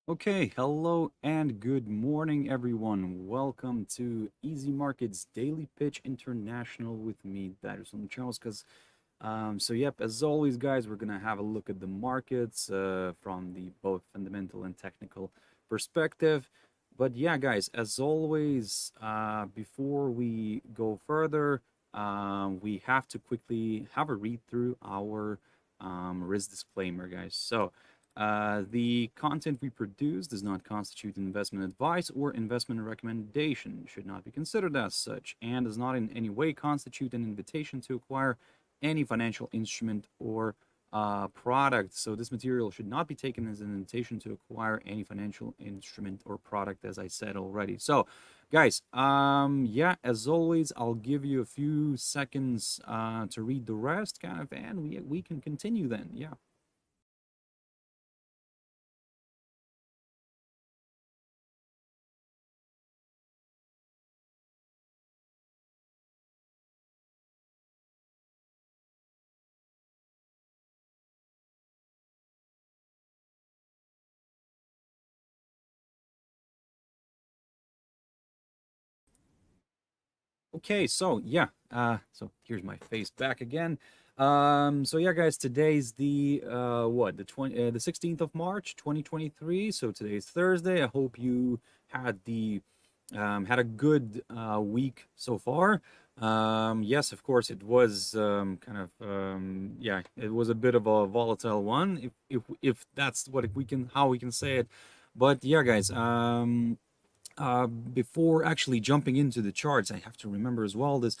Okay, hello and good morning, everyone. Welcome to Easy Markets Daily Pitch International with me, Darius Anucauskas. Yep, as always, guys, we're gonna have a look at the markets from the both fundamental and technical perspective. But yeah, guys, as always, before we go further, we have to quickly have a read through our risk disclaimer, guys. The content we produce does not constitute investment advice or investment recommendation, should not be considered as such, and does not in any way constitute an invitation to acquire any financial instrument or product. So this material should not be taken as an invitation to acquire any financial instrument or product, as I said already. So, guys, yeah, as always, I'll give you a few seconds to read the rest, kind of, and we can continue then. Yeah. Okay, so yeah, so here's my face back again. So yeah, guys, today's the what the 16th of March, 2023. So today's Thursday. I hope you had a good week so far. Yes, of course, it was yeah, it was a bit of a volatile one, if that's what we can how we can say it. But yeah, guys, before actually jumping into the charts, I have to remember as well this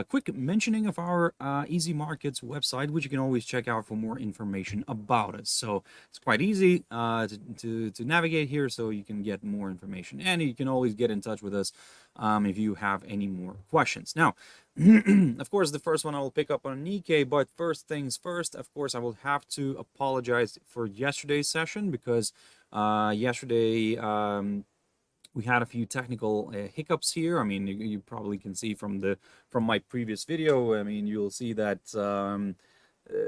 quick mentioning of our Easy Markets website, which you can always check out for more information about us. So it's quite easy to navigate here, so you can get more information, and you can always get in touch with us if you have any more questions. Now, of course, the first one I will pick up on Nikkei, but first things first, of course, I will have to apologize for yesterday's session because yesterday we had a few technical hiccups here. I mean, you probably can see from my previous video. I mean, you'll see that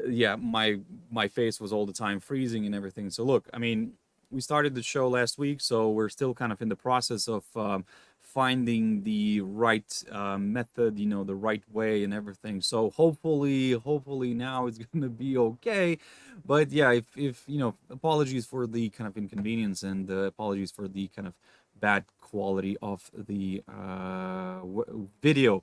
yeah, my face was all the time freezing and everything. So look, I mean, we started the show last week, so we're still kind of in the process of finding the right method, you know, the right way and everything. So hopefully now it's gonna be okay. But yeah, if you know, apologies for the kind of inconvenience and apologies for the kind of bad quality of the video.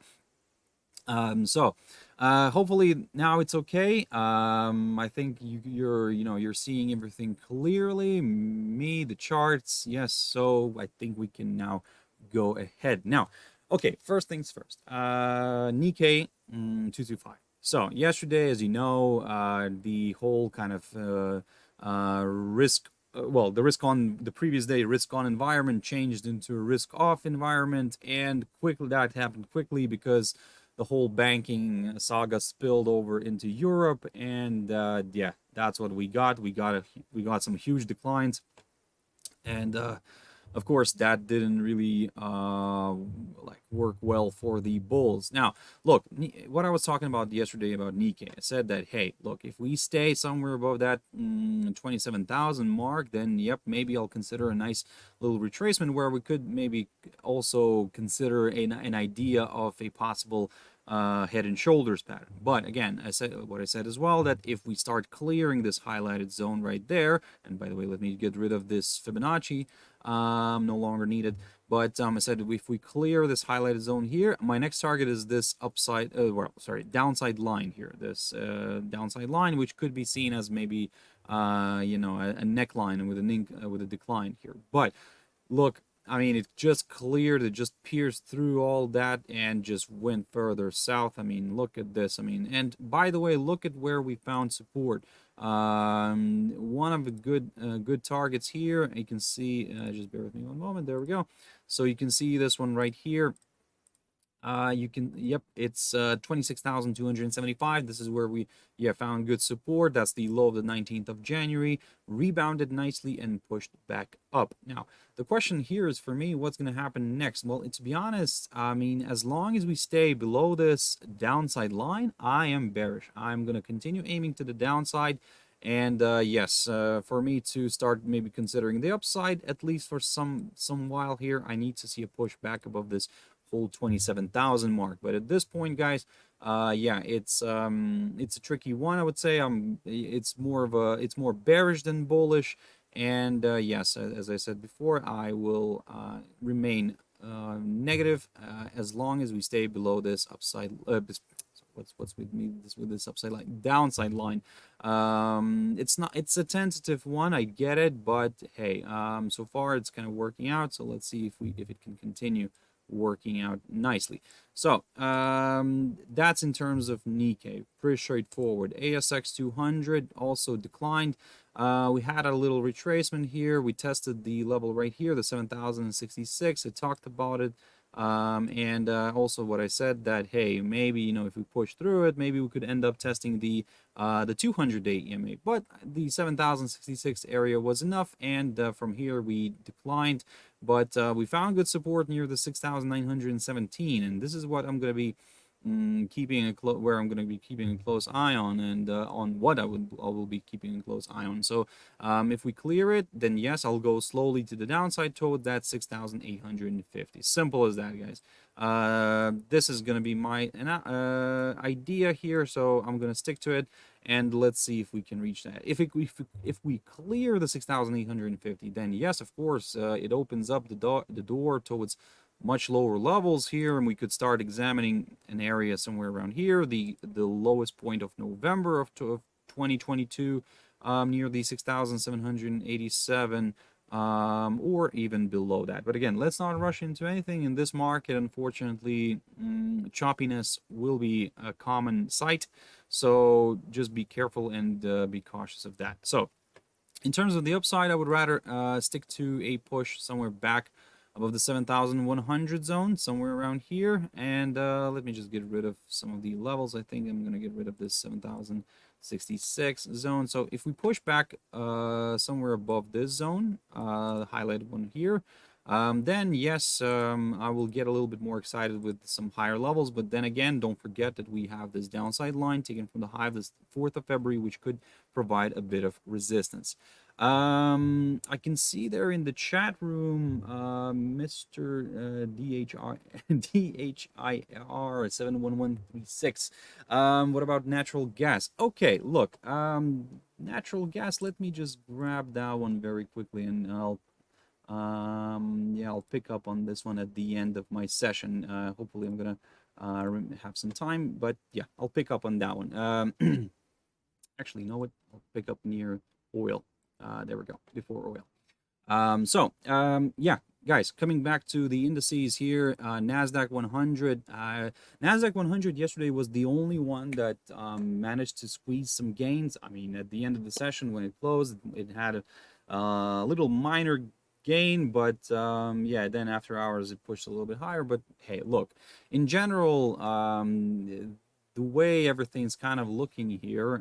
Hopefully now it's okay. I think you're seeing everything clearly. Me, the charts, yes. So I think we can now go ahead. Now, okay. First things first. Nikkei 225. So yesterday, as you know, the whole kind of risk well, the risk on the previous day, risk on environment changed into a risk off environment, and quickly that happened quickly because the whole banking saga spilled over into Europe, and yeah, that's what we got. We got some huge declines, and of course that didn't really like work well for the bulls. Now look, what I was talking about yesterday about Nikkei, I said that, hey, look, if we stay somewhere above that 27,000 mark, then yep, maybe I'll consider a nice little retracement where we could maybe also consider an idea of a possible head and shoulders pattern. But again, I said what I said as well, that if we start clearing this highlighted zone right there, and by the way, let me get rid of this Fibonacci, no longer needed. But I said if we clear this highlighted zone here, my next target is this upside, well, sorry, downside line here. This downside line, which could be seen as maybe, you know, a neckline with a decline here. But look, I mean, it just cleared, it just pierced through all that and just went further south. I mean, look at this. I mean, and by the way, look at where we found support. One of the good targets here, you can see, just bear with me one moment, there we go. So you can see this one right here. You can, yep, it's 26,275. This is where we found good support. That's the low of the 19th of January, rebounded nicely and pushed back up. Now the question here is, for me, what's going to happen next? Well, to be honest, I mean, as long as we stay below this downside line, I am bearish. I'm going to continue aiming to the downside, And yes, for me to start maybe considering the upside, at least for some while here, I need to see a push back above this whole 27,000 mark. But at this point, guys, yeah, it's a tricky one, I would say. It's more bearish than bullish. And yes, as I said before, I will remain negative as long as we stay below this upside. What's with me this upside line, downside line. It's a tentative one, I get it, but hey, so far it's kind of working out. So let's see if it can continue working out nicely. So that's in terms of Nikkei, pretty straightforward. ASX 200 also declined. We had a little retracement here. We tested the level right here, the 7,066. I talked about it. And also what I said, that hey, maybe, you know, if we push through it, maybe we could end up testing the 200-day EMA, but the 7,066 area was enough, and from here we declined, but we found good support near the 6,917, and this is what I'm going to be keeping where I'm going to be keeping a close eye on, and on what I will be keeping a close eye on. So if we clear it, then yes, I'll go slowly to the downside toward that 6,850. Simple as that, guys. This is going to be my idea here, so I'm going to stick to it, and let's see if we can reach that. If we clear the 6,850, then yes, of course, it opens up the door towards much lower levels here, and we could start examining an area somewhere around here, the lowest point of November of 2022, near the 6,787, or even below that. But again, let's not rush into anything in this market. Unfortunately, choppiness will be a common sight, so just be careful and be cautious of that. So in terms of the upside, I would rather stick to a push somewhere back above the 7,100 zone, somewhere around here. And let me just get rid of some of the levels. I think I'm going to get rid of this 7,066 zone. So if we push back somewhere above this zone, the highlighted one here, then yes, I will get a little bit more excited with some higher levels. But then again, don't forget that we have this downside line taken from the high of this 4th of February, which could provide a bit of resistance. I can see there in the chat room, Mr. DHIR 71136. What about natural gas? Okay, look, natural gas, let me just grab that one very quickly, and yeah, I'll pick up on this one at the end of my session. Hopefully I'm gonna have some time, but yeah, I'll pick up on that one. Actually, you know what? I'll pick up near oil. There we go, before oil. Yeah, guys, coming back to the indices here, Nasdaq 100. Nasdaq 100 yesterday was the only one that managed to squeeze some gains. I mean, at the end of the session when it closed, it had a little minor gain, but yeah, then after hours it pushed a little bit higher. But hey, look, in general, the way everything's kind of looking here,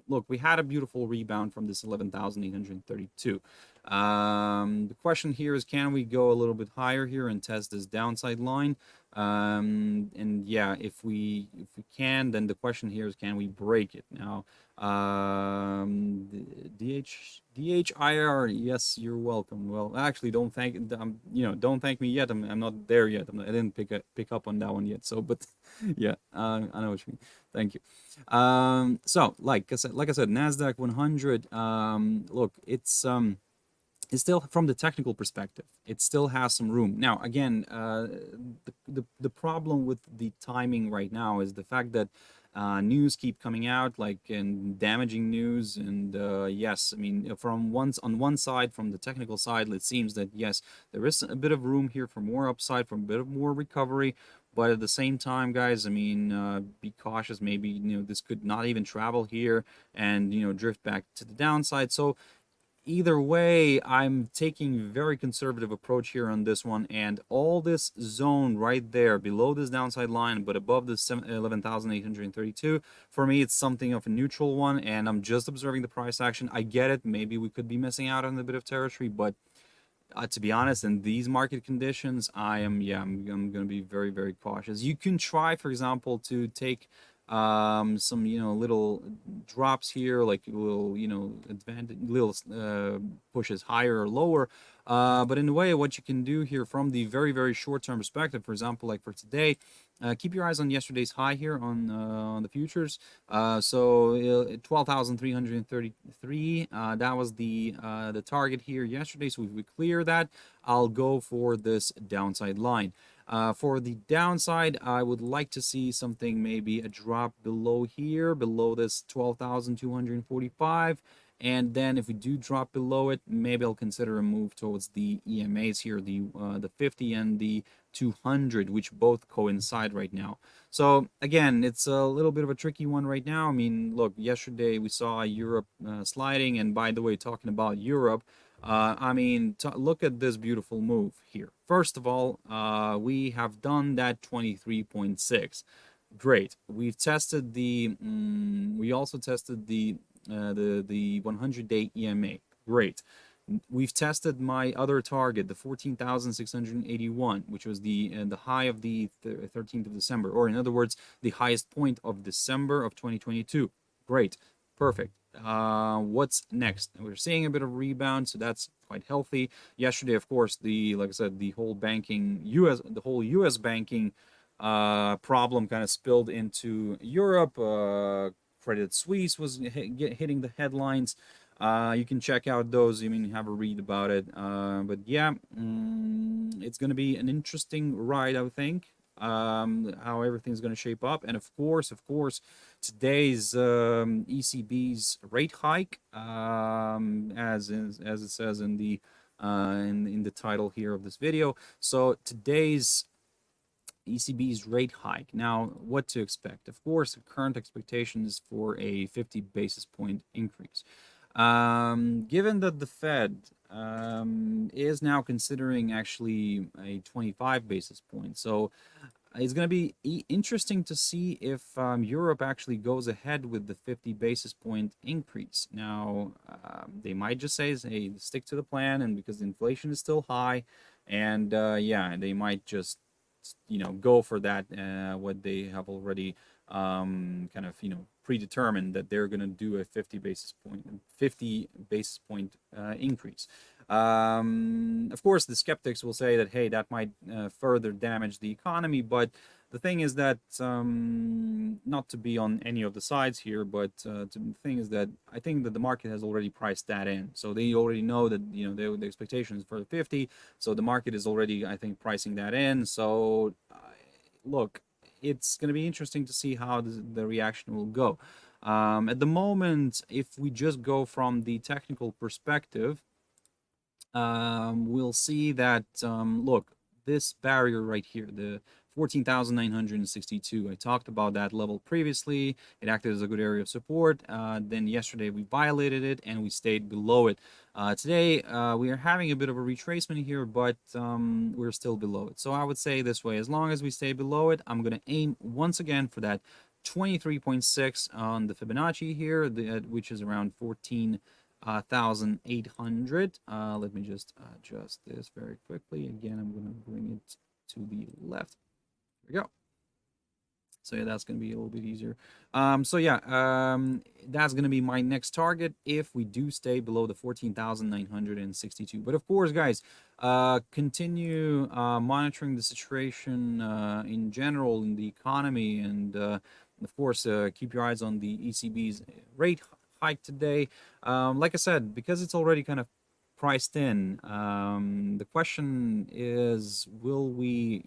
look, we had a beautiful rebound from this 11,832. The question here is, can we go a little bit higher here and test this downside line? And yeah, if we can, then the question here is, can we break it? Now, DHIR, yes, you're welcome. Well, actually, don't thank don't thank me yet. I'm not there yet. I didn't pick up on that one yet. So, but yeah, I know what you mean. Thank you. So like I said, Nasdaq 100. Look, it's still, from the technical perspective, it still has some room. Now, again, the problem with the timing right now is the fact that news keep coming out, like, and damaging news. And yes, I mean, on one side, from the technical side, it seems that yes, there is a bit of room here for more upside, for a bit of more recovery. But at the same time, guys, I mean, be cautious. Maybe, this could not even travel here and, drift back to the downside. So either way, I'm taking a very conservative approach here on this one, and all this zone right there below this downside line but above this 11,832, for me it's something of a neutral one, and I'm just observing the price action. I get it, maybe we could be missing out on a bit of territory, but to be honest, in these market conditions, I'm going to be very, very cautious. You can try, for example, to take some little drops here, like little advantage, little pushes higher or lower. But in a way, what you can do here from the very short-term perspective, for example, like for today, keep your eyes on yesterday's high here on the futures. So 12,333. That was the target here yesterday. So if we clear that, I'll go for this downside line. For the downside, I would like to see something, maybe a drop below here, below this 12,245. And then if we do drop below it, maybe I'll consider a move towards the EMAs here, the 50 and the 200, which both coincide right now. So again, it's a little bit of a tricky one right now. I mean, look, yesterday we saw Europe sliding. And by the way, talking about Europe, I mean, look at this beautiful move here. First of all, we have done that 23.6. Great. We've tested we also tested the 100-day EMA. Great. We've tested my other target, the 14,681, which was the high of the 13th of December, or in other words, the highest point of December of 2022. Great. Perfect. What's next? We're seeing a bit of rebound, so that's quite healthy. Yesterday, of course, like I said, the whole US banking problem kind of spilled into Europe. Credit Suisse was hitting the headlines. You can check out those. I mean, have a read about it. But yeah, it's going to be an interesting ride, I think. How everything's going to shape up, and of course, today's ECB's rate hike, as it says in the in the title here of this video. So today's ECB's rate hike. Now, what to expect? Of course, the current expectation is for a 50 basis point increase. Given that the Fed is now considering actually a 25 basis point, so it's going to be interesting to see if Europe actually goes ahead with the 50 basis point increase. Now, they might just say, hey, stick to the plan, and because the inflation is still high, and yeah, they might just go for that, what they have already kind of predetermined, that they're going to do a 50 basis point increase. Of course, the skeptics will say that, hey, that might further damage the economy, but the thing is that, not to be on any of the sides here, but the thing is that I think that the market has already priced that in. So they already know that, the expectation is for 50. So the market is already, I think, pricing that in. So look, it's going to be interesting to see how the reaction will go. At the moment, if we just go from the technical perspective, we'll see that, look, this barrier right here, the 14,962, I talked about that level previously. It acted as a good area of support. Then yesterday we violated it and we stayed below it. Today we are having a bit of a retracement here, but we're still below it. So I would say this way: as long as we stay below it, I'm going to aim once again for that 23.6 on the Fibonacci here, which is around 14,800. Let me just adjust this very quickly. Again, I'm going to bring it to the left. There we go. So yeah, that's going to be a little bit easier. So yeah, that's going to be my next target if we do stay below the 14,962. But of course, guys, continue monitoring the situation in general in the economy, and of course, keep your eyes on the ECB's rate hike today. Like I said, because it's already kind of priced in, the question is, will we,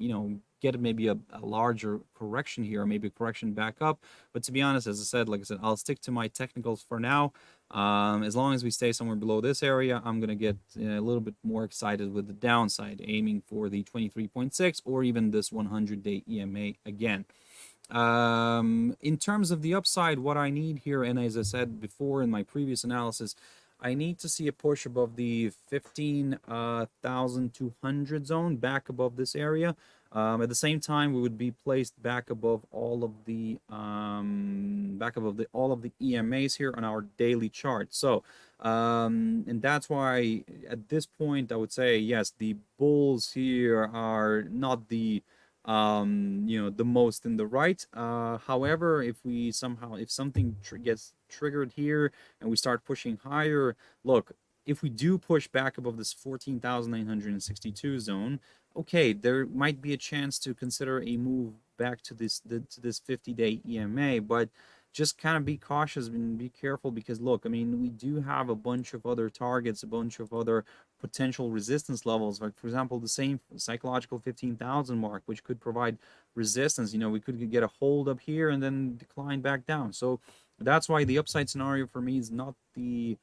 get maybe a larger correction here, or maybe a correction back up? But to be honest, as I said, I'll stick to my technicals for now. As long as we stay somewhere below this area, I'm going to get a little bit more excited with the downside, aiming for the 23.6 or even this 100-day EMA again. In terms of the upside, what I need here, and as I said before in my previous analysis, I need to see a push above the 15,200 zone, back above this area. At the same time, we would be placed back above all of the EMAs here on our daily chart. So, and that's why at this point I would say yes, the bulls here are not the you know, the most in the right. However, if we somehow, if something gets triggered here and we start pushing higher, look, if we do push back above this 14,962 zone, okay, there might be a chance to consider a move back to this 50-day EMA, but just kind of be cautious and be careful, because look, I mean, we do have a bunch of other targets, a bunch of other potential resistance levels, like for example the same psychological 15,000 mark, which could provide resistance. You know, we could get a hold up here and then decline back down. So that's why the upside scenario for me is not the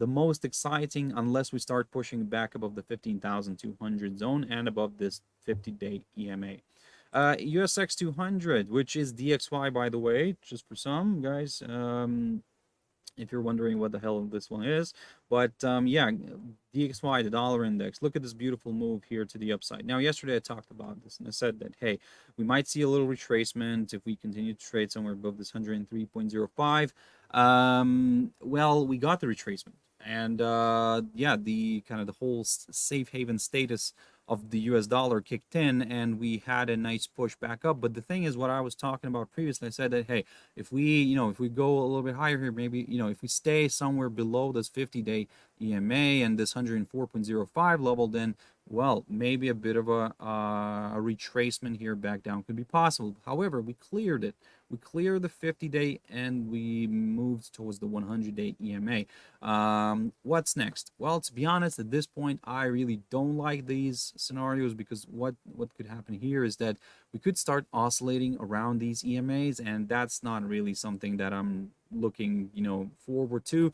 most exciting unless we start pushing back above the 15,200 zone and above this 50-day EMA. USX 200, which is DXY, by the way, just for some guys, if you're wondering what the hell this one is. But yeah, DXY, the dollar index, look at this beautiful move here to the upside. Now, yesterday I talked about this and I said that, hey, we might see a little retracement if we continue to trade somewhere above this 103.05. Well, we got the retracement. And yeah, the kind of the whole safe haven status of the US dollar kicked in and we had a nice push back up. But the thing is, what I was talking about previously, I said that, hey, if we, you know, if we go a little bit higher here, maybe, you know, if we stay somewhere below this 50-day EMA and this 104.05 level, then, well, maybe a bit of a retracement here back down could be possible. However, we cleared it. We cleared the 50-day and we moved towards the 100-day EMA. What's next? Well, to be honest, at this point, I really don't like these scenarios, because what could happen here is that we could start oscillating around these EMAs, and that's not really something that I'm looking, you know, forward to.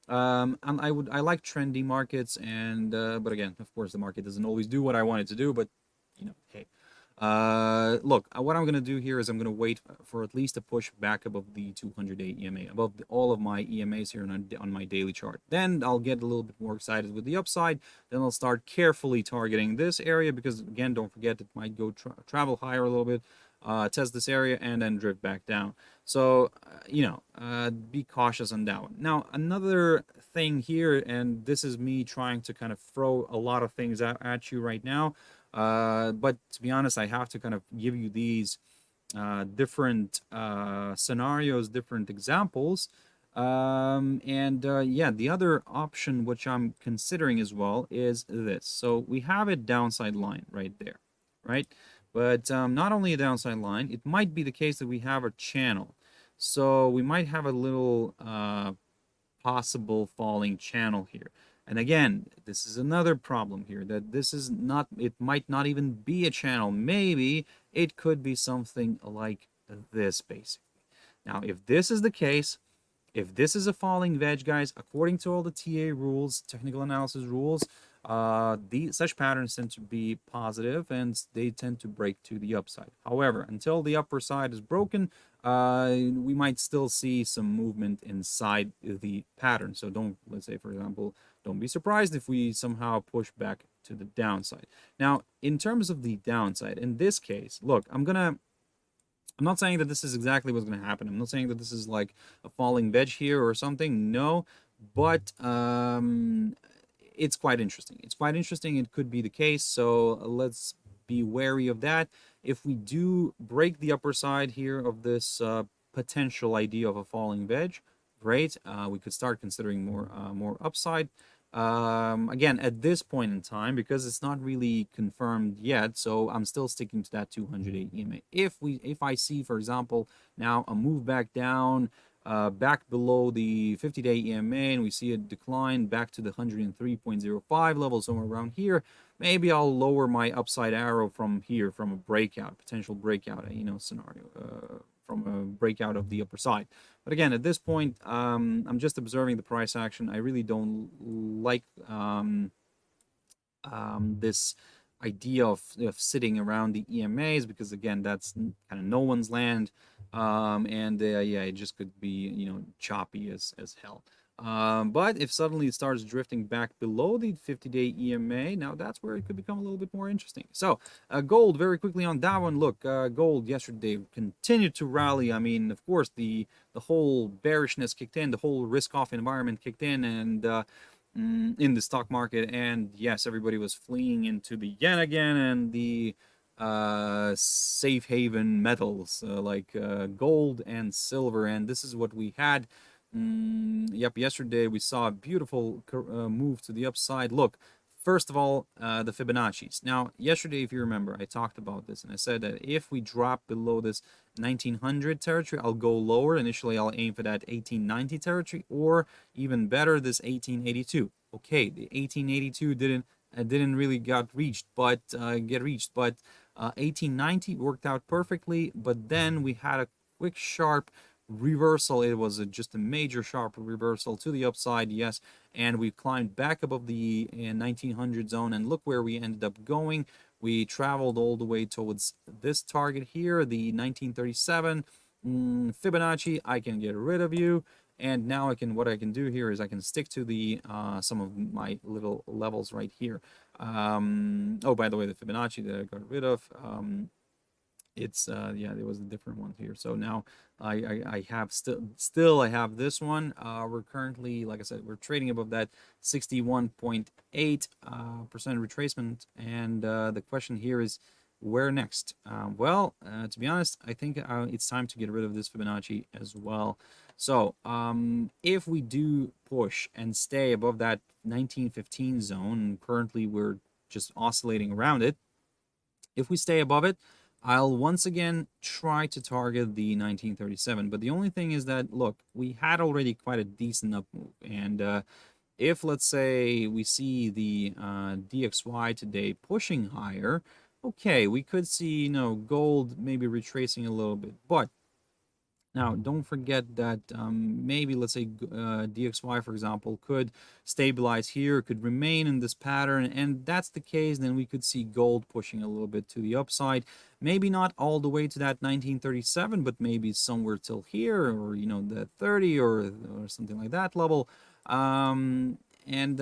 And I like trendy markets, and but again, of course, the market doesn't always do what I want it to do, but you know, hey. Look, what I'm going to do here is I'm going to wait for at least a push back above the 200-day EMA, above all of my EMAs here on my daily chart. Then I'll get a little bit more excited with the upside. Then I'll start carefully targeting this area, because again, don't forget, it might go travel higher a little bit, test this area, and then drift back down. So, you know, be cautious on that one. Now, another thing here, and this is me trying to kind of throw a lot of things at you right now, but to be honest, I have to kind of give you these different scenarios, different examples. Yeah, the other option which I'm considering as well is this. So we have a downside line right there, right? But not only a downside line, it might be the case that we have a channel. So we might have a little possible falling channel here. And again, this is another problem here, that this is not, it might not even be a channel. Maybe it could be something like this, basically. Now, if this is the case, if this is a falling wedge, guys, according to all the TA rules, technical analysis rules, such patterns tend to be positive and they tend to break to the upside. However, until the upper side is broken, we might still see some movement inside the pattern. So don't, let's say, for example, don't be surprised if we somehow push back to the downside. Now, in terms of the downside, in this case, look, I'm not saying that this is exactly what's going to happen. I'm not saying that this is like a falling wedge here or something. No, but it's quite interesting. It's quite interesting. It could be the case. So let's be wary of that. If we do break the upper side here of this potential idea of a falling wedge, great. We could start considering more upside. Again, at this point in time, because it's not really confirmed yet, so I'm still sticking to that 208 EMA. If I see, for example, now a move back down, back below the 50-day EMA, and we see a decline back to the 103.05 level, somewhere around here, maybe I'll lower my upside arrow from here, from a breakout, potential breakout, you know, scenario, from a breakout of the upper side. But again, at this point, I'm just observing the price action. I really don't like this idea of sitting around the EMAs, because again, that's kind of no one's land, and yeah, it just could be, you know, choppy as hell. But if suddenly it starts drifting back below the 50-day EMA, now that's where it could become a little bit more interesting. So gold, very quickly on that one. Look, gold yesterday continued to rally. I mean, of course, the whole bearishness kicked in, the whole risk-off environment kicked in, and in the stock market, and yes, everybody was fleeing into the yen again, and the safe haven metals like gold and silver, and this is what we had. Yep, yesterday we saw a beautiful move to the upside. Look, first of all, the Fibonacci's. Now, yesterday, if you remember, I talked about this, and I said that if we drop below this 1900 territory, I'll go lower. Initially, I'll aim for that 1890 territory, or even better, this 1882. Okay, the 1882 didn't really get reached, but 1890 worked out perfectly. But then we had a quick sharp reversal. It was just a major sharp reversal to the upside, yes, and we climbed back above the 1900 zone, and look where we ended up going. We traveled all the way towards this target here, the 1937 Fibonacci. I can get rid of you, and now what I can do here is I can stick to the some of my little levels right here. Oh, by the way, the Fibonacci that I got rid of, it's yeah, there was a different one here. So now I have still I have this one. We're currently, like I said, we're trading above that 61.8% retracement, and the question here is, where next? Well, to be honest, I think it's time to get rid of this Fibonacci as well. So if we do push and stay above that 1915 zone, currently we're just oscillating around it. If we stay above it, I'll once again try to target the 1937. But the only thing is that, look, we had already quite a decent up move. And if, let's say, we see the DXY today pushing higher, okay, we could see, gold maybe retracing a little bit. But now, don't forget that maybe, let's say, DXY, for example, could stabilize here, could remain in this pattern, and that's the case, then we could see gold pushing a little bit to the upside. Maybe not all the way to that 1937, but maybe somewhere till here, or, the 30 or something like that level. Yeah, and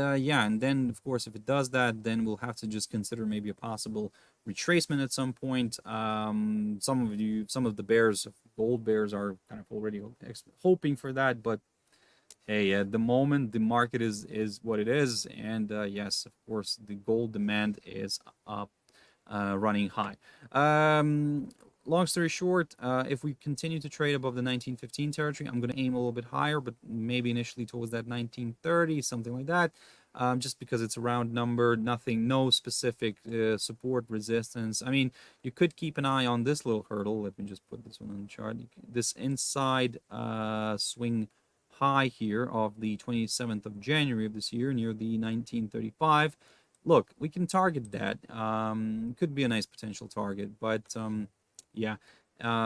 then, of course, if it does that, then we'll have to just consider maybe a possible retracement at some point. Some of the bears, gold bears, are kind of already hoping for that, but hey, at the moment the market is what it is, and yes, of course, the gold demand is up, running high. Long story short, if we continue to trade above the 1915 territory, I'm going to aim a little bit higher, but maybe initially towards that 1930, something like that, just because it's a round number, no specific support, resistance. I mean, you could keep an eye on this little hurdle. Let me just put this one on the chart. This inside swing high here of the 27th of January of this year, near the 1935. Look, we can target that. Could be a nice potential target, but yeah,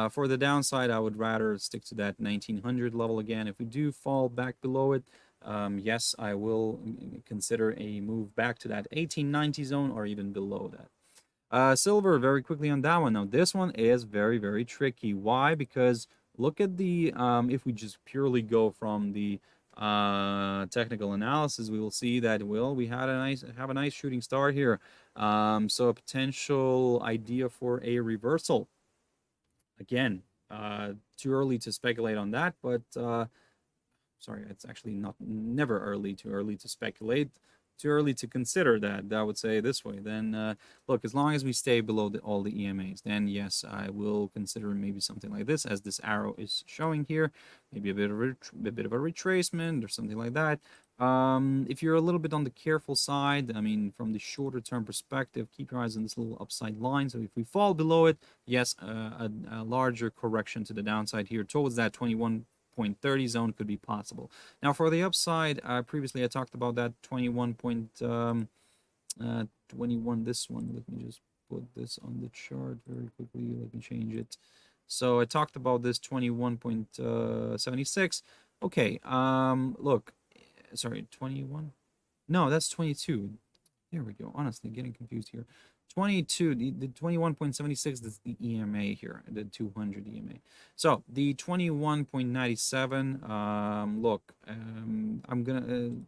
for the downside, I would rather stick to that 1900 level again. If we do fall back below it, yes, I will consider a move back to that 1890 zone or even below that. Silver, very quickly on that one. Now, this one is very, very tricky. Why? Because look at the, if we just purely go from the technical analysis, we will see that, well, we have a nice shooting star here. So a potential idea for a reversal. Again, too early to speculate on that, but sorry, it's actually never too early to speculate, too early to consider that. I would say this way. Then look, as long as we stay below all the EMAs, then yes, I will consider maybe something like this, as this arrow is showing here, maybe a bit of a retracement or something like that. If you're a little bit on the careful side, I mean, from the shorter term perspective, keep your eyes on this little upside line. So if we fall below it, yes, a larger correction to the downside here towards that 21.30 zone could be possible. Now, for the upside, previously I talked about that 21, this one. Let me just put this on the chart very quickly. Let me change it. So I talked about this 21.76. Okay, look. Sorry, 21? No, that's 22. There we go. Honestly, getting confused here. 22, the 21.76, that's the EMA here, the 200 EMA. So the 21.97, look, I'm going to,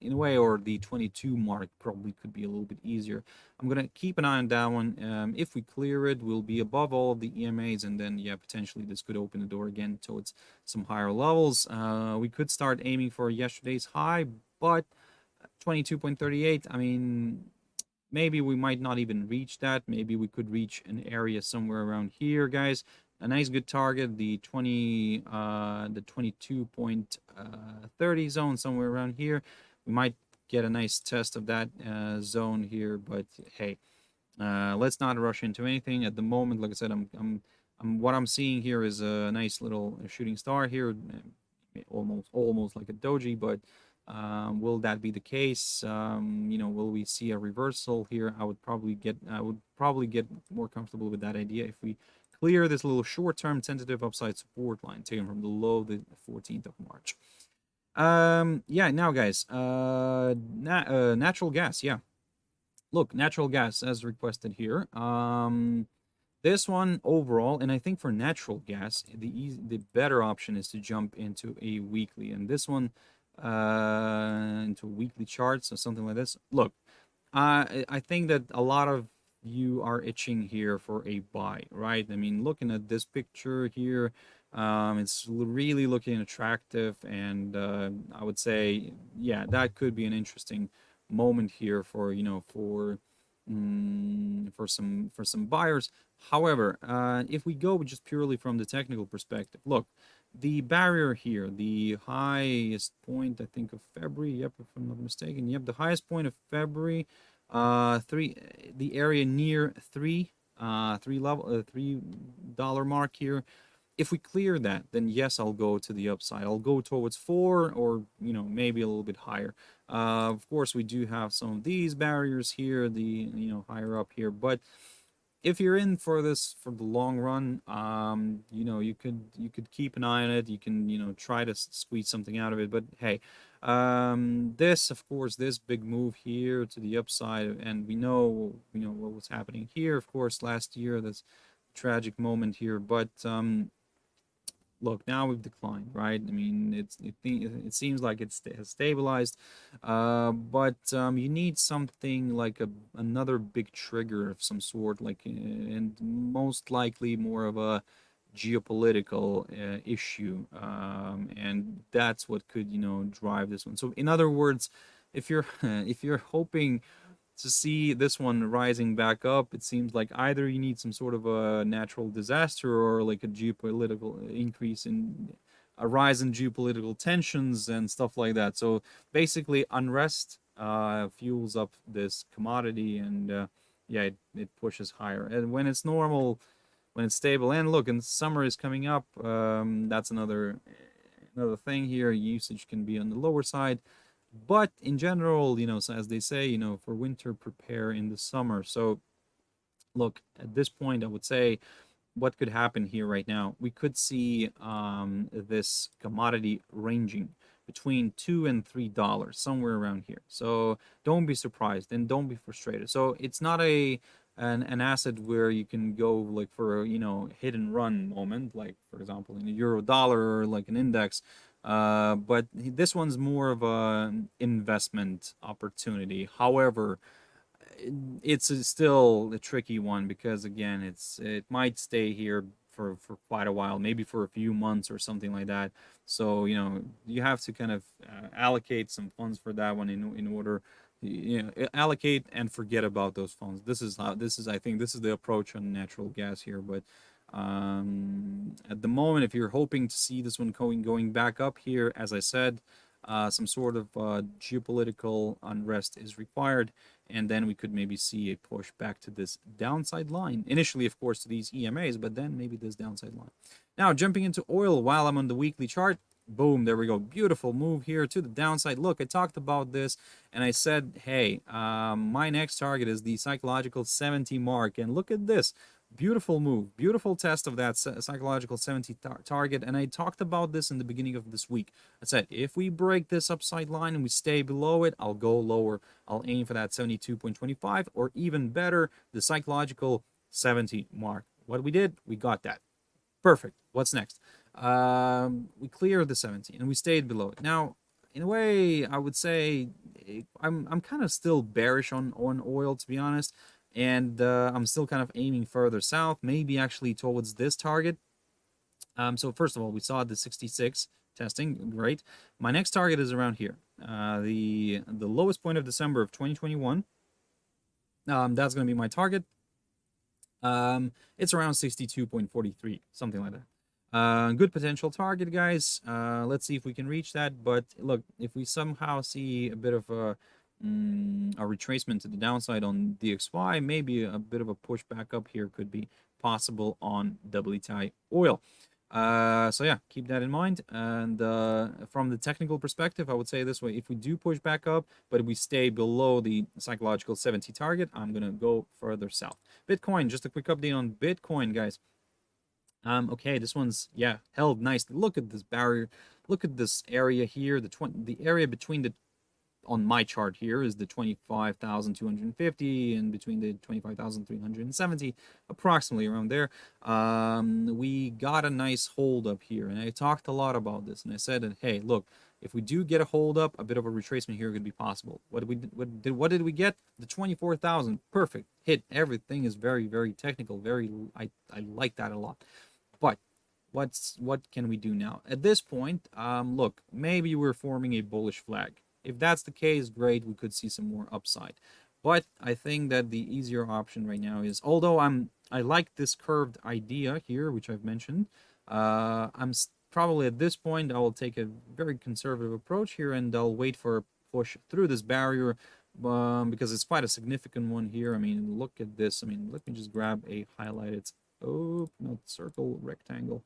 in a way, or the 22 mark probably could be a little bit easier. I'm going to keep an eye on that one. If we clear it, we'll be above all of the EMAs, and then, yeah, potentially this could open the door again towards some higher levels. We could start aiming for yesterday's high, but 22.38, I mean, maybe we might not even reach that. Maybe we could reach an area somewhere around here, guys. A nice good target, the 22.30 zone, somewhere around here. We might get a nice test of that zone here, but hey, let's not rush into anything at the moment. Like I said, what I'm seeing here is a nice little shooting star here, almost like a doji, but will that be the case? Will we see a reversal here? I would probably get more comfortable with that idea if we clear this little short-term tentative upside support line taken from the low the 14th of March. Yeah, now guys, natural gas, yeah. Look, natural gas as requested here. This one overall, and I think for natural gas, the better option is to jump into a weekly, and this one into weekly charts or something like this. Look, I think that a lot of you are itching here for a buy, right? I mean, looking at this picture here, it's really looking attractive, and I would say, yeah, that could be an interesting moment here for for some buyers. However, if we go just purely from the technical perspective, look, the barrier here, the highest point, I think, of February, yep, if I'm not mistaken, yep, the highest point of February, the area near $3 mark here. If we clear that, then yes, I'll go to the upside. I'll go towards 4 or, maybe a little bit higher. Of course, we do have some of these barriers here, higher up here, but if you're in for this for the long run, you could keep an eye on it. You can, try to squeeze something out of it. But hey, of course, this big move here to the upside, and we know what was happening here. Of course, last year, this tragic moment here, but look, now we've declined, right? I mean, it seems like it has stabilized, but you need something like another big trigger of some sort, like, and most likely more of a geopolitical issue, and that's what could drive this one. So, in other words, if you're if you're hoping to see this one rising back up, it seems like either you need some sort of a natural disaster or like a geopolitical increase in a rise in geopolitical tensions and stuff like that. So basically, unrest fuels up this commodity, and yeah, it pushes higher. And when it's normal, when it's stable, and look, and summer is coming up, that's another thing here. Usage can be on the lower side. But in general, so as they say, for winter, prepare in the summer. So look, at this point, I would say what could happen here right now, we could see this commodity ranging between $2 and $3, somewhere around here. So don't be surprised and don't be frustrated. So it's not an asset where you can go like for a hit and run moment, like for example in a euro dollar or like an index. But this one's more of an investment opportunity. However, it's still a tricky one because again, it might stay here for quite a while, maybe for a few months or something like that. So you have to kind of allocate some funds for that one in order allocate and forget about those funds. I think this is the approach on natural gas here. But at the moment, if you're hoping to see this one going back up here, as I said, some sort of geopolitical unrest is required, and then we could maybe see a push back to this downside line. Initially, of course, to these EMAs, but then maybe this downside line. Now, jumping into oil while I'm on the weekly chart. Boom, there we go. Beautiful move here to the downside. Look, I talked about this, and I said, hey, my next target is the psychological 70 mark, and look at this. Beautiful move, beautiful test of that psychological 70 target, and I talked about this in the beginning of this week. I said, if we break this upside line and we stay below it, I'll go lower. I'll aim for that 72.25, or even better, the psychological 70 mark. What we did, we got that. Perfect. What's next? We cleared the 70 and we stayed below it. Now, in a way, I would say I'm kind of still bearish on oil, to be honest, and I'm still kind of aiming further south, maybe actually towards this target. So first of all, we saw the 66 testing, great. My next target is around here, the lowest point of December of 2021. That's going to be my target. It's around 62.43, something like that. Good potential target, guys. Let's see if we can reach that. But look, if we somehow see a bit of a retracement to the downside on DXY, maybe a bit of a push back up here could be possible on WTI oil. So yeah, keep that in mind. And from the technical perspective, I would say this way: if we do push back up, but we stay below the psychological 70 target, I'm gonna go further south. Bitcoin, just a quick update on Bitcoin, guys. Okay, this one's, yeah, held nicely. Look at this barrier. Look at this area here. The area between the, on my chart here, is the 25,250, and between the 25,370, approximately around there. We got a nice hold up here, and I talked a lot about this, and I said that, hey, look, if we do get a hold up, a bit of a retracement here could be possible. What did we get? The 24,000. Perfect. Hit. Everything is very, very technical. I like that a lot. But what can we do now? At this point, look, maybe we're forming a bullish flag. If that's the case, great, we could see some more upside. But I think that the easier option right now is, although I like this curved idea here, which I've mentioned, I'm probably at this point, I will take a very conservative approach here, and I'll wait for a push through this barrier, because it's quite a significant one here. I mean, look at this. I mean, let me just grab a highlighted, oh, not circle, rectangle.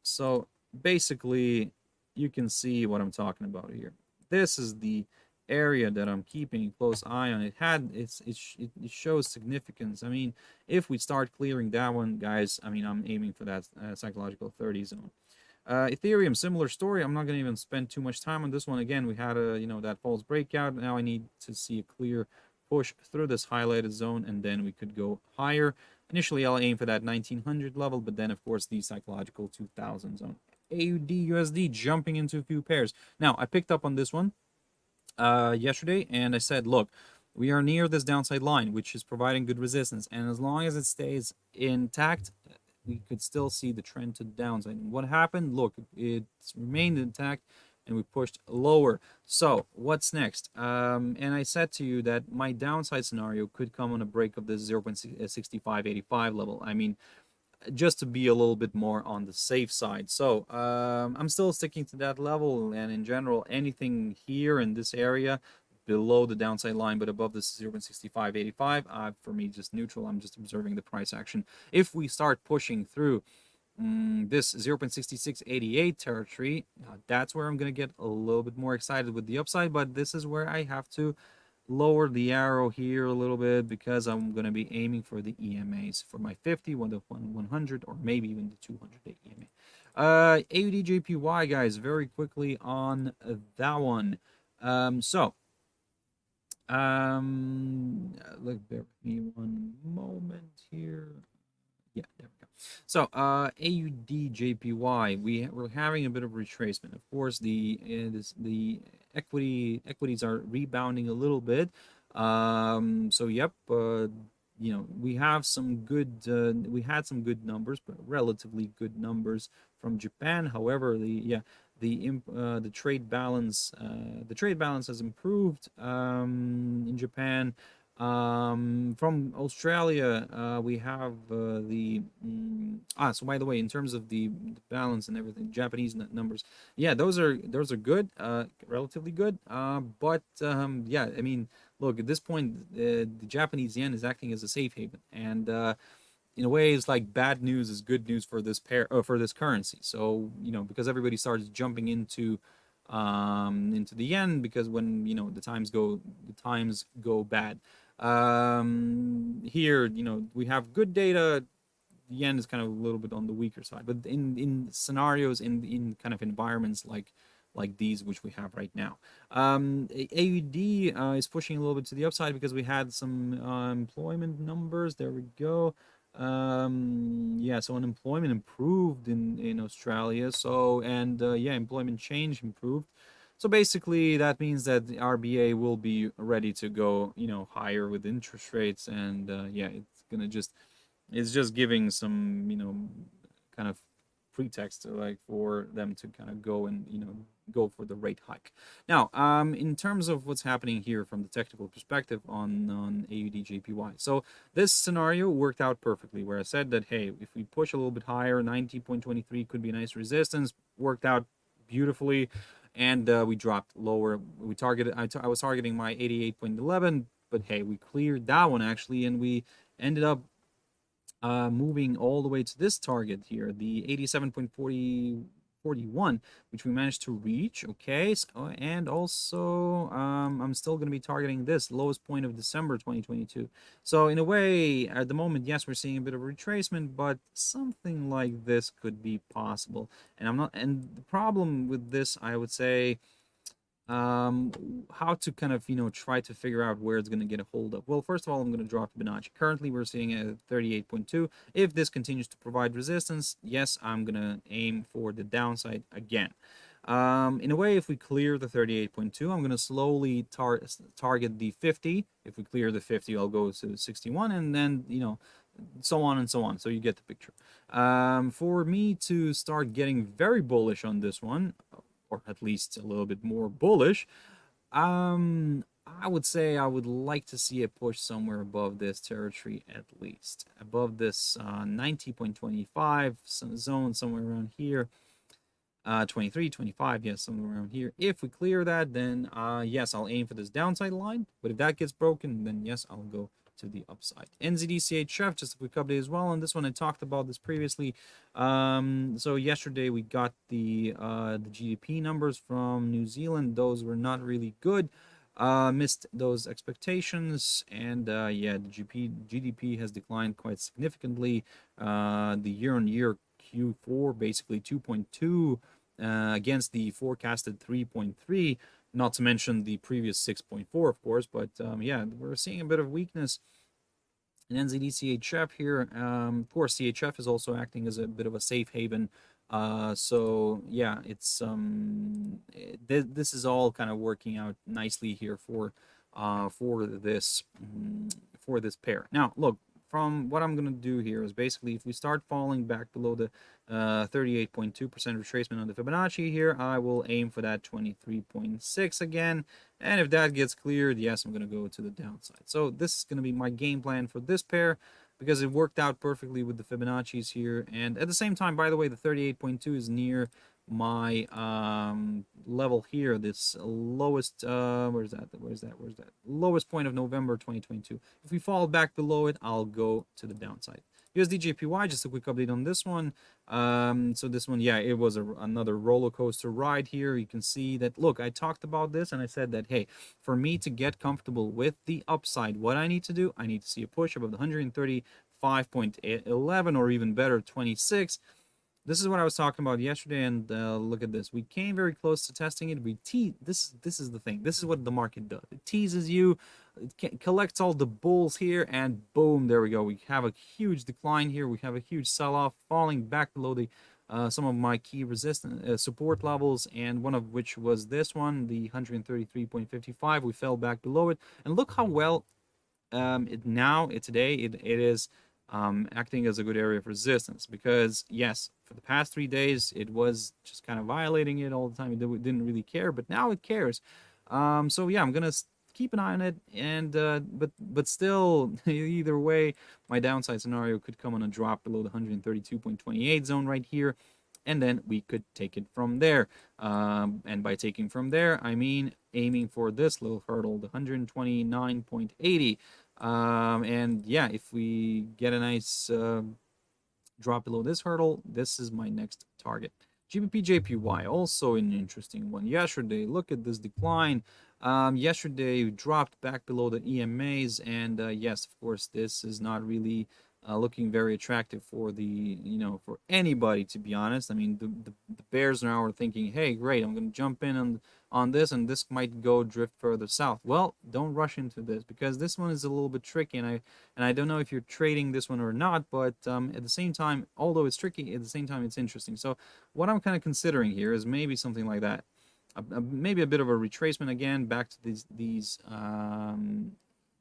So basically, you can see what I'm talking about here. This is the area that I'm keeping a close eye on. It shows significance. I mean, if we start clearing that one, guys, I mean, I'm aiming for that psychological 30 zone. Ethereum, similar story. I'm not going to even spend too much time on this one. Again, we had a, that false breakout. Now I need to see a clear push through this highlighted zone, and then we could go higher. Initially, I'll aim for that 1900 level, but then, of course, the psychological 2000 zone. AUDUSD jumping into a few pairs. Now, I picked up on this one yesterday, and I said, look, we are near this downside line, which is providing good resistance, and as long as it stays intact, we could still see the trend to the downside. And what happened? Look, it's remained intact, and we pushed lower. So what's next? And I said to you that my downside scenario could come on a break of the 0.6585 level. I mean, just to be a little bit more on the safe side. So I'm still sticking to that level, and in general, anything here in this area below the downside line but above this 0.6585, for me, just neutral. I'm just observing the price action. If we start pushing through this 0.6688 territory, that's where I'm going to get a little bit more excited with the upside, but this is where I have to lower the arrow here a little bit, because I'm going to be aiming for the EMAs for my 50, 100, or maybe even the 200-day EMA. AUDJPY, guys, very quickly on that one. Look, bear with me one moment here. Yeah, there we go. So, AUDJPY, we're having a bit of retracement. Of course, the equities are rebounding a little bit. So yep, we have some good. We had some good numbers, but relatively good numbers from Japan. However, the trade balance has improved in Japan. From Australia, we have so by the way, in terms of the balance and everything, Japanese numbers, yeah, those are good, relatively good. But yeah, I mean, look, at this point, the Japanese yen is acting as a safe haven, and in a way, it's like bad news is good news for this pair, for this currency. So because everybody starts jumping into the yen, because when the times go bad. Here, we have good data. The yen is kind of a little bit on the weaker side, but in scenarios, in kind of environments like these which we have right now, AUD is pushing a little bit to the upside because we had some employment numbers. There we go. Yeah, so unemployment improved in Australia. So, and yeah, employment change improved. So basically, that means that the RBA will be ready to go, higher with interest rates, and yeah, it's just giving some, kind of pretext for them to kind of go and go for the rate hike. Now, in terms of what's happening here from the technical perspective on AUDJPY, so this scenario worked out perfectly, where I said that, hey, if we push a little bit higher, 90.23 could be a nice resistance. Worked out beautifully, and we dropped lower. We targeted. I was targeting my 88.11, but hey, we cleared that one actually, and we ended up moving all the way to this target here, the 87.41, which we managed to reach. Okay, so, and also I'm still going to be targeting this lowest point of December 2022. So in a way, at the moment, yes, we're seeing a bit of a retracement, but something like this could be possible. And I'm not. And the problem with this, I would say, how to kind of try to figure out where it's going to get a hold of. Well, first of all, I'm going to drop Fibonacci. Currently we're sitting at 38.2. If this continues to provide resistance, yes, I'm going to aim for the downside again. In a way, if we clear the 38.2, I'm going to slowly target the 50. If we clear the 50, I'll go to 61, and then so on and so on. So you get the picture. For me to start getting very bullish on this one, or at least a little bit more bullish, I would say I would like to see a push somewhere above this territory, at least above this 90.25 zone, somewhere around here. 23, 25, yes, somewhere around here. If we clear that, then yes, I'll aim for this downside line. But if that gets broken, then yes, I'll go to the upside. NZDCHF, just a quick update as well on this one. I talked about this previously. So yesterday we got the GDP numbers from New Zealand. Those were not really good. Missed those expectations, and yeah, the GDP has declined quite significantly. The year-on-year Q4 basically 2.2 against the forecasted 3.3. Not to mention the previous 6.4, of course, but yeah, we're seeing a bit of weakness in NZDCHF here. Of course, CHF is also acting as a bit of a safe haven. So yeah, it's this is all kind of working out nicely here for this pair. Now, look. From what I'm going to do here is basically, if we start falling back below the 38.2% retracement on the Fibonacci here, I will aim for that 23.6 again. And if that gets cleared, yes, I'm going to go to the downside. So this is going to be my game plan for this pair, because it worked out perfectly with the Fibonacci's here. And at the same time, by the way, the 38.2 is near my level here, this lowest where's that lowest point of November 2022. If we fall back below it, I'll go to the downside. USDJPY, just a quick update on this one. So this one, yeah, it was another roller coaster ride here. You can see that, look, I talked about this and I said that, hey, for me to get comfortable with the upside, what I need to do, I need to see a push above the 135.11 or even better 26. This is what I was talking about yesterday, and look at this. We came very close to testing it. This is the thing. This is what the market does. It teases you, it collects all the bulls here, and boom, there we go. We have a huge decline here. We have a huge sell-off, falling back below the some of my key resistance support levels, and one of which was this one, the 133.55. We fell back below it, and look how well today it is acting as a good area of resistance, because yes, for the past 3 days it was just kind of violating it all the time. It didn't really care, but now it cares. So yeah, I'm gonna keep an eye on it, and but still, either way, my downside scenario could come on a drop below the 132.28 zone right here, and then we could take it from there. And by taking from there, I mean aiming for this little hurdle, the 129.80. And yeah, if we get a nice drop below this hurdle, this is my next target. GBPJPY, also an interesting one. Yesterday, look at this decline. Yesterday, we dropped back below the EMAs, and yes, of course, this is not really looking very attractive for the for anybody, to be honest. I mean, the bears now are thinking, hey, great, I'm going to jump in on this, and this might go drift further south. Well, don't rush into this, because this one is a little bit tricky, and I don't know if you're trading this one or not, but at the same time, although it's tricky, at the same time it's interesting. So what I'm kind of considering here is maybe something like that, maybe a bit of a retracement again back to these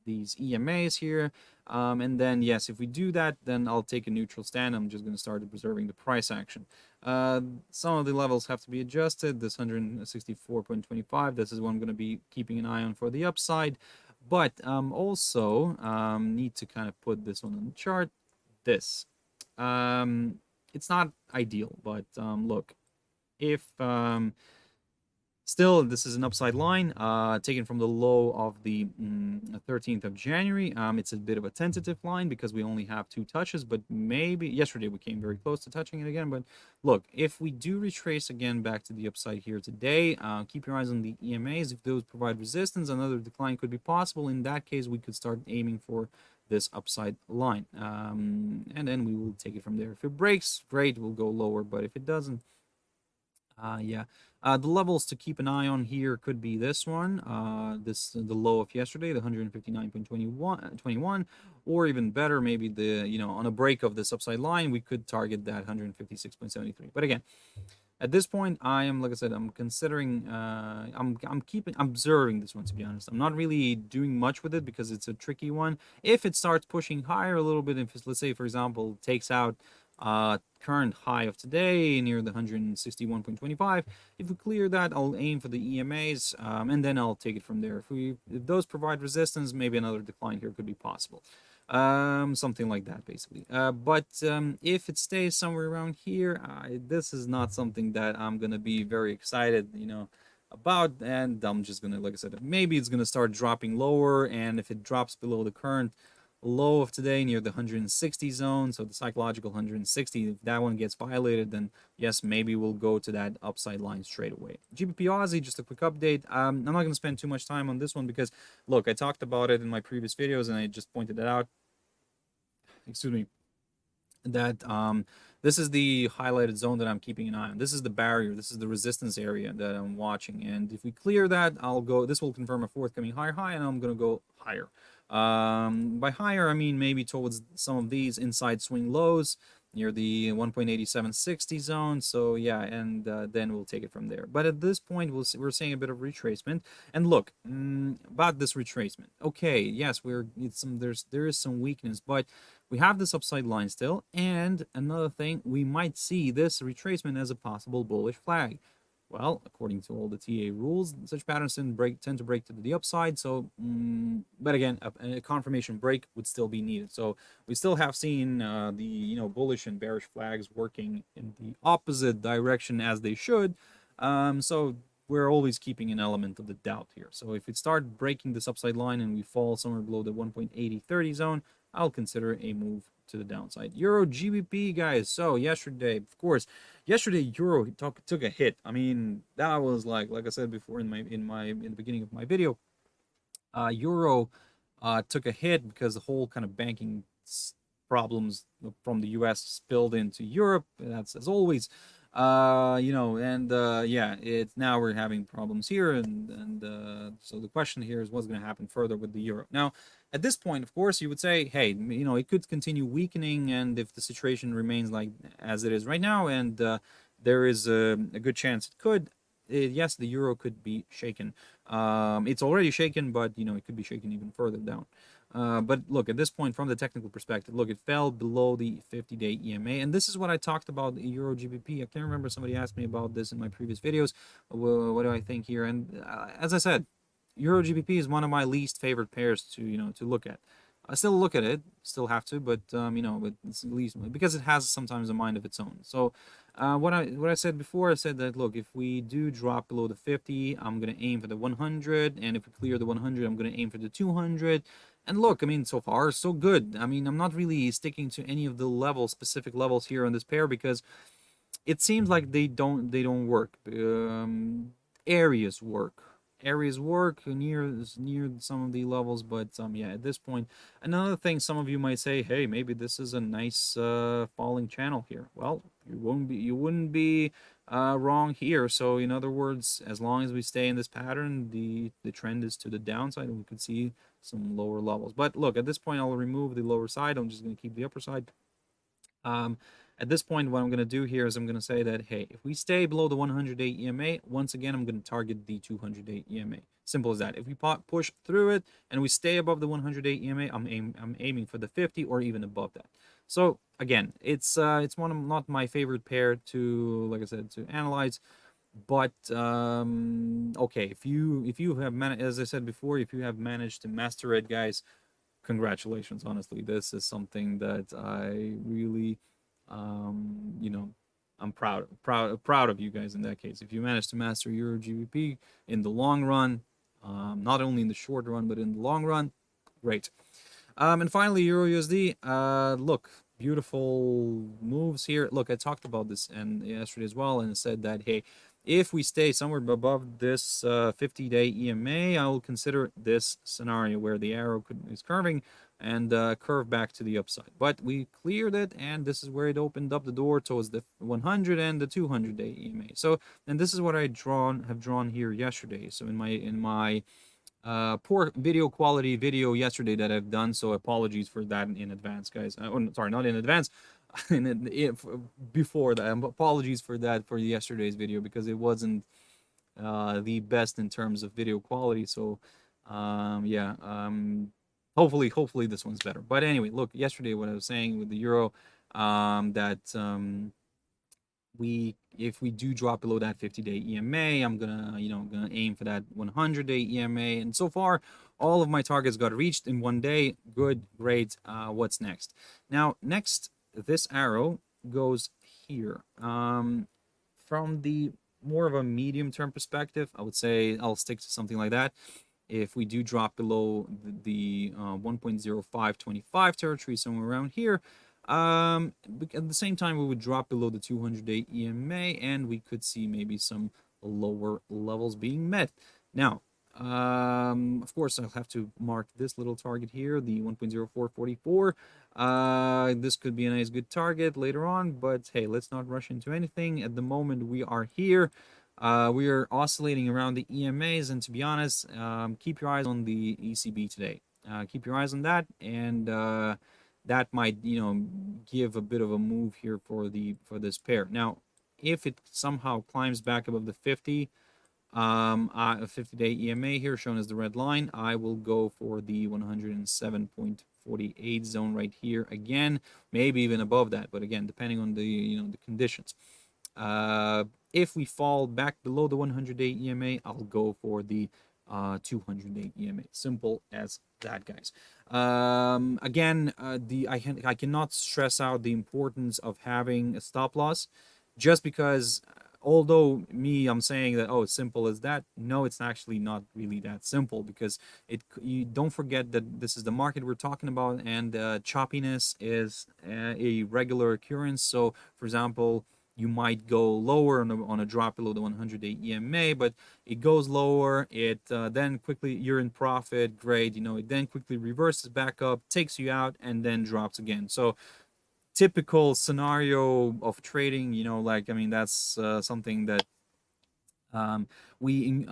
EMAs here. And then, yes, if we do that, then I'll take a neutral stand. I'm just going to start observing the price action. Some of the levels have to be adjusted. This 164.25, this is what I'm going to be keeping an eye on for the upside. But also need to kind of put this one on the chart. This. It's not ideal, but look, if still, this is an upside line taken from the low of the 13th of January. It's a bit of a tentative line because we only have 2 touches, but maybe yesterday we came very close to touching it again. But look, if we do retrace again back to the upside here today, keep your eyes on the EMAs. If those provide resistance, another decline could be possible. In that case, we could start aiming for this upside line. And then we will take it from there. If it breaks, great, we'll go lower. But if it doesn't, yeah. The levels to keep an eye on here could be this one, the low of yesterday, the 159.21, or even better, maybe on a break of this upside line, we could target that 156.73. But again, at this point, like I said, I'm considering, I'm observing this one, to be honest. I'm not really doing much with it because it's a tricky one. If it starts pushing higher a little bit, if it's, let's say, for example, takes out current high of today near the 161.25, if we clear that, I'll aim for the EMAs, and then I'll take it from there. If those provide resistance, maybe another decline here could be possible. Something like that, basically. But if it stays somewhere around here, this is not something that I'm gonna be very excited, about, and I'm just gonna, like I said, maybe it's gonna start dropping lower, and if it drops below the current low of today near the 160 zone, so the psychological 160, if that one gets violated, then yes, maybe we'll go to that upside line straight away. GBPAUD, just a quick update. I'm not going to spend too much time on this one because, look, I talked about it in my previous videos and I just pointed it out. Excuse me. That this is the highlighted zone that I'm keeping an eye on. This is the barrier. This is the resistance area that I'm watching. And if we clear that, this will confirm a forthcoming higher high, and I'm going to go higher. By higher, I mean maybe towards some of these inside swing lows near the 1.8760 zone. So yeah, and then we'll take it from there. But at this point, we're seeing a bit of retracement. And look, about this retracement. Okay, yes, there is some weakness, but we have this upside line still. And another thing, we might see this retracement as a possible bullish flag. Well, according to all the TA rules, such patterns tend to break to the upside. So, but again, a confirmation break would still be needed. So we still have seen the bullish and bearish flags working in the opposite direction as they should. So we're always keeping an element of the doubt here. So if it starts breaking this upside line and we fall somewhere below the 1.8030 zone, I'll consider a move to the downside. Euro GBP, guys. So yesterday, of course, Euro took a hit. I mean, that was like I said before in the beginning of my video, Euro took a hit because the whole kind of banking problems from the US spilled into Europe. That's as always. Yeah, it's now we're having problems here, and so the question here is what's going to happen further with the euro. Now, at this point, of course, you would say, hey, it could continue weakening, and if the situation remains like as it is right now, and there is a good chance it could. Yes, the euro could be shaken. It's already shaken, but it could be shaken even further down. But look, at this point, from the technical perspective, look, it fell below the 50-day EMA. And this is what I talked about the Euro GBP. I can't remember, somebody asked me about this in my previous videos. What do I think here? And as I said, Euro GBP is one of my least favorite pairs to look at. I still look at it, still have to, but but it's at least because it has sometimes a mind of its own. So what I said before, I said that look, if we do drop below the 50, I'm gonna aim for the 100, and if we clear the 100, I'm gonna aim for the 200. And look, I mean, so far so good. I mean, I'm not really sticking to any of the specific levels here on this pair because it seems like they don't work. Areas work near some of the levels, but yeah, at this point, another thing, some of you might say, hey, maybe this is a nice falling channel here. Well, you wouldn't be wrong here. So in other words, as long as we stay in this pattern, the trend is to the downside, and we could see some lower levels. But look, at this point, I'll remove the lower side. I'm just going to keep the upper side. at this point, what I'm going to do here is I'm going to say that, hey, if we stay below the 100-day EMA, once again, I'm going to target the 200-day EMA. Simple as that. If we push through it and we stay above the 100-day EMA, I'm aiming for the 50 or even above that. So again, it's one of not my favorite pair to, like I said, to analyze. But okay, if you have as I said before, if you have managed to master it, guys, congratulations. Honestly, this is something that I really, you know, I'm proud of you guys in that case. If you manage to master EURGBP in the long run, not only in the short run but in the long run, great. And finally, EURUSD. Look, beautiful moves here. Look, I talked about this and yesterday as well, and I said that, hey, if we stay somewhere above this 50-day EMA, I will consider this scenario where the arrow is curving and curve back to the upside. But we cleared it, and this is where it opened up the door towards the 100 and the 200-day EMA. So, and this is what I have drawn here yesterday. So in my poor video quality video yesterday that I've done, so apologies for that in advance, guys. Sorry, not in advance, before that. Apologies for that for yesterday's video because it wasn't the best in terms of video quality. So yeah, hopefully this one's better. But anyway, look, yesterday what I was saying with the euro, that if we do drop below that 50-day EMA, I'm gonna aim for that 100-day EMA. And so far, all of my targets got reached in one day. Good, great. What's next? Now, next, this arrow goes here. From the more of a medium-term perspective, I would say I'll stick to something like that. If we do drop below the 1.0525 territory, somewhere around here, at the same time we would drop below the 200-day EMA and we could see maybe some lower levels being met. Now, of course, I'll have to mark this little target here, the 1.0444. This could be a nice good target later on, but hey, let's not rush into anything. At the moment, we are here. We are oscillating around the EMAs, and to be honest, keep your eyes on the ECB today. Keep your eyes on that, and that might, give a bit of a move here for this pair. Now, if it somehow climbs back above the 50, a 50-day EMA here shown as the red line, I will go for the 107.48 zone right here again, maybe even above that, but again, depending on the the conditions. If we fall back below the 100-day EMA, I'll go for the 200-day EMA. Simple as that, guys. Again, I cannot stress out the importance of having a stop loss, just because although I'm saying that, oh, it's simple as that, no, it's actually not really that simple, because you don't forget that this is the market we're talking about, and choppiness is a regular occurrence. So, for example, you might go lower on a drop below the 100-day EMA, but it goes lower. It then quickly, you're in profit, great. It then quickly reverses back up, takes you out, and then drops again. So typical scenario of trading, that's something that we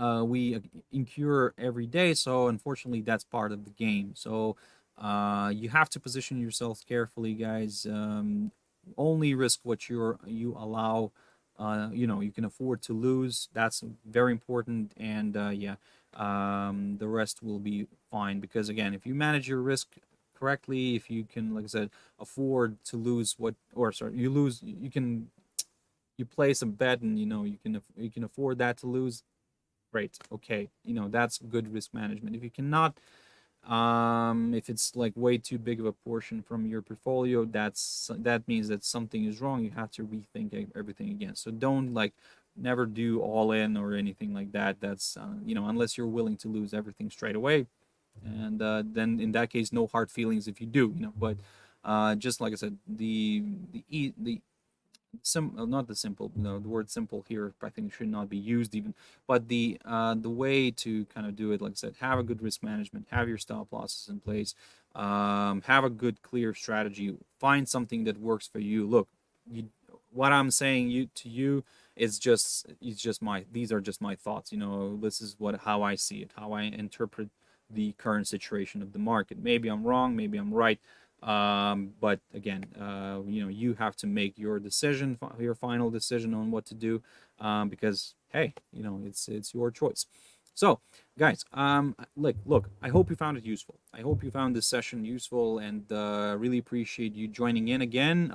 incur every day. So unfortunately, that's part of the game. So you have to position yourself carefully, guys. Only risk what you allow. You can afford to lose. That's very important. And yeah, the rest will be fine, because again, if you manage your risk correctly, if you can, like I said, afford to lose you place a bet, and you can afford that to lose, great, okay, that's good risk management. If you cannot, if it's like way too big of a portion from your portfolio, that means that something is wrong. You have to rethink everything again. So don't never do all in or anything like that. That's unless you're willing to lose everything straight away, and then in that case, no hard feelings if you do. But just like I said, not the simple, the word simple here I think should not be used even, but the way to kind of do it, like I said, have a good risk management, have your stop losses in place, have a good clear strategy, find something that works for you. Look, what I'm saying to you is these are just my thoughts. This is how I see it, how I interpret the current situation of the market. Maybe I'm wrong, maybe I'm right. But again, you know, you have to make your decision, your final decision on what to do, because hey, you know, it's your choice. So guys, look, I hope you found it useful. I hope you found this session useful, and really appreciate you joining in again.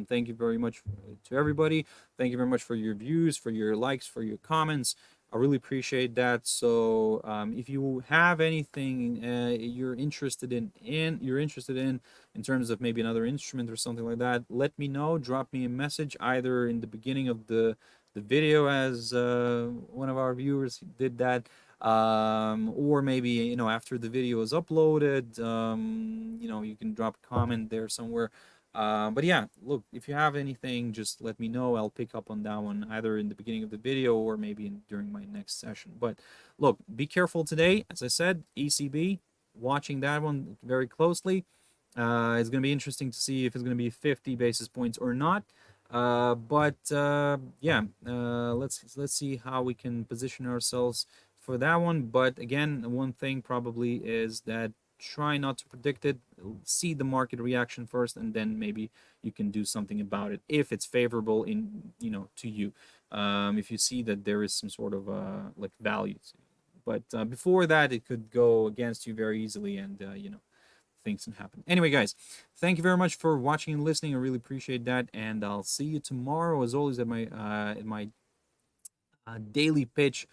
Thank you very much to everybody. Thank you very much for your views, for your likes, for your comments. I really appreciate that. So if you have anything you're interested in terms of maybe another instrument or something like that, let me know. Drop me a message either in the beginning of the video, as one of our viewers did that, or maybe, you know, after the video is uploaded. You know, you can drop a comment there somewhere. But yeah, look, if you have anything, just let me know. I'll pick up on that one either in the beginning of the video or maybe during my next session. But look, be careful today. As I said, ECB, watching that one very closely. It's going to be interesting to see if it's going to be 50 basis points or not. Yeah, let's see how we can position ourselves for that one. But again, one thing probably is that try not to predict it. See the market reaction first, and then maybe you can do something about it if it's favorable in, you know, to you. If you see that there is some sort of like value. But before that, it could go against you very easily, and you know, things can happen. Anyway, guys, thank you very much for watching and listening. I really appreciate that, and I'll see you tomorrow, as always, at my daily pitch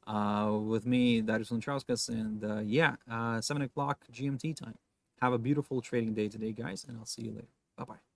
with me, Darius Anucauskas, and yeah, 7 o'clock GMT time. Have a beautiful trading day today, guys, and I'll see you later. Bye bye.